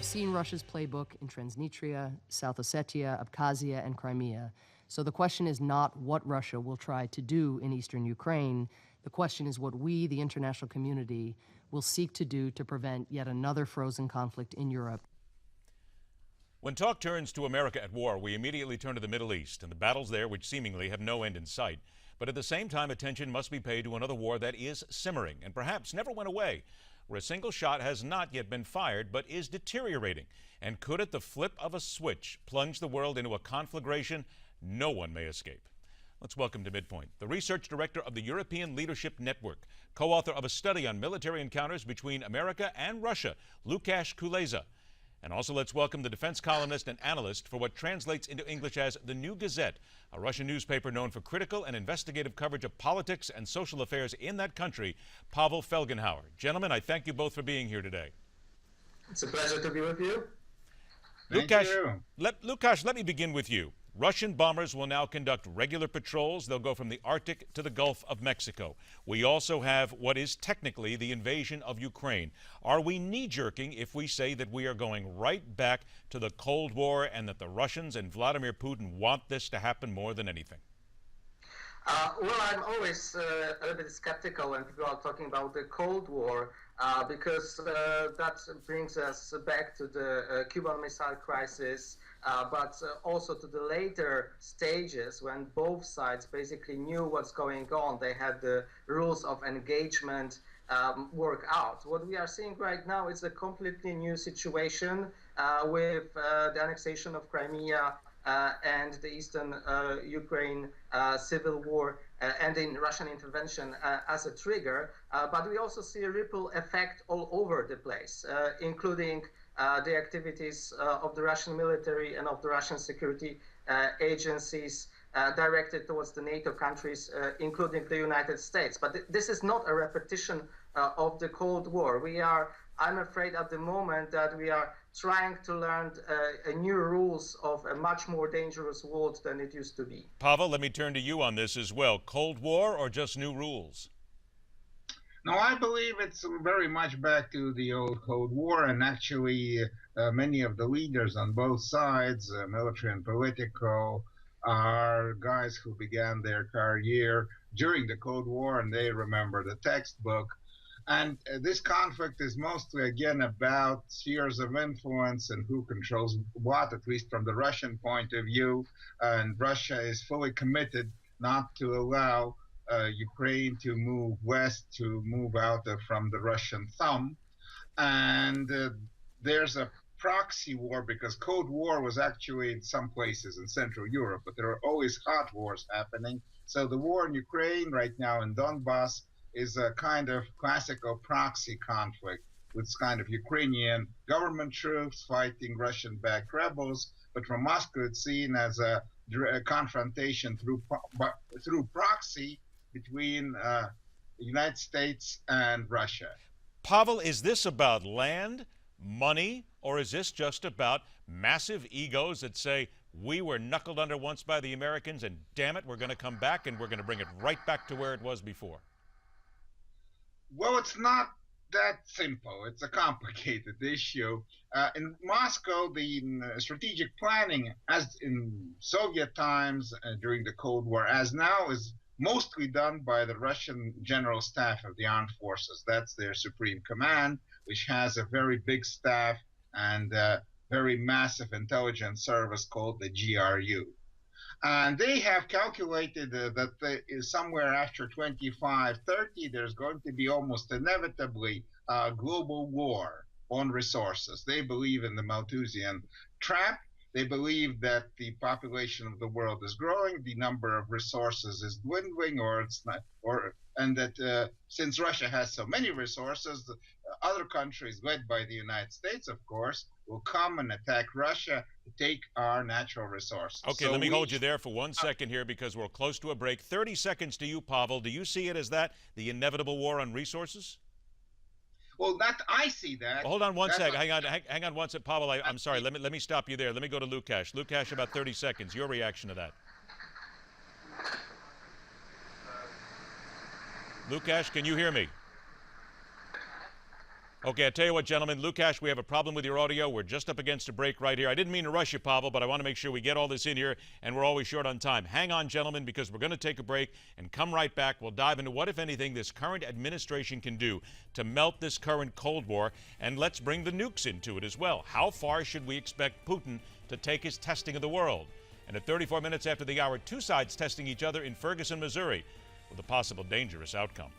have seen Russia's playbook in Transnistria, South Ossetia, Abkhazia, and Crimea. So the question is not what Russia will try to do in eastern Ukraine. The question is what we, the international community, will seek to do to prevent yet another frozen conflict in Europe. When talk turns to America at war, we immediately turn to the Middle East and the battles there which seemingly have no end in sight. But at the same time, attention must be paid to another war that is simmering and perhaps never went away, where a single shot has not yet been fired but is deteriorating. And could at the flip of a switch plunge the world into a conflagration no one may escape? Let's welcome to MidPoint the research director of the European Leadership Network, co-author of a study on military encounters between America and Russia, Lukasz Kulesa. And also let's welcome the defense columnist and analyst for what translates into English as The New Gazette, a Russian newspaper known for critical and investigative coverage of politics and social affairs in that country, Pavel Felgenhauer. Gentlemen, I thank you both for being here today. It's a pleasure to be with you. Lukasz, let me begin with you. Russian bombers will now conduct regular patrols. They'll go from the Arctic to the Gulf of Mexico. We also have what is technically the invasion of Ukraine. Are we knee-jerking if we say that we are going right back to the Cold War and that the Russians and Vladimir Putin want this to happen more than anything? Well, I'm always a little bit skeptical when people are talking about the Cold War because that brings us back to the Cuban Missile Crisis, but also to the later stages when both sides basically knew what's going on. They had the rules of engagement work out. What we are seeing right now is a completely new situation with the annexation of Crimea and the eastern Ukraine civil war ending Russian intervention as a trigger. But we also see a ripple effect all over the place, including the activities of the Russian military and of the Russian security agencies directed towards the NATO countries, including the United States. But this is not a repetition of the Cold War. I'm afraid at the moment that we are trying to learn new rules of a much more dangerous world than it used to be. Pavel, let me turn to you on this as well. Cold War or just new rules? No, I believe it's very much back to the old Cold War, and actually many of the leaders on both sides, military and political, are guys who began their career during the Cold War, and they remember the textbook. And this conflict is mostly, again, about spheres of influence and who controls what, at least from the Russian point of view. And Russia is fully committed not to allow Ukraine to move west, to move out from the Russian thumb. And there's a proxy war, because Cold War was actually in some places in Central Europe, but there are always hot wars happening. So the war in Ukraine right now in Donbass is a kind of classical proxy conflict with kind of Ukrainian government troops fighting Russian-backed rebels, but from Moscow it's seen as a confrontation through proxy between the United States and Russia. Pavel, is this about land, money, or is this just about massive egos that say, we were knuckled under once by the Americans, and damn it, we're going to come back and we're going to bring it right back to where it was before? Well, it's not that simple. It's a complicated issue. In Moscow, the strategic planning, as in Soviet times during the Cold War, as now, is mostly done by the Russian General Staff of the Armed Forces. That's their supreme command, which has a very big staff and a very massive intelligence service called the GRU. And they have calculated that somewhere after 2530, there's going to be almost inevitably a global war on resources. They believe in the Malthusian trap. They believe that the population of the world is growing, the number of resources is dwindling, and that since Russia has so many resources, other countries, led by the United States, of course, will come and attack Russia to take our natural resources. Okay, so let me hold you there for 1 second here because we're close to a break. 30 seconds to you, Pavel. Do you see it as that, the inevitable war on resources? Well, I see that. Well, hold on 1 second. Hang on 1 second. Pavel, I'm sorry. Let me stop you there. Let me go to Lukasz. Lukasz, about 30 seconds. Your reaction to that. Lukasz, can you hear me? Okay, I tell you what, gentlemen, Lukasz, we have a problem with your audio. We're just up against a break right here. I didn't mean to rush you, Pavel, but I want to make sure we get all this in here, and we're always short on time. Hang on, gentlemen, because we're going to take a break and come right back. We'll dive into what, if anything, this current administration can do to melt this current Cold War, and let's bring the nukes into it as well. How far should we expect Putin to take his testing of the world? And at 34 minutes after the hour, two sides testing each other in Ferguson, Missouri, with a possible dangerous outcome.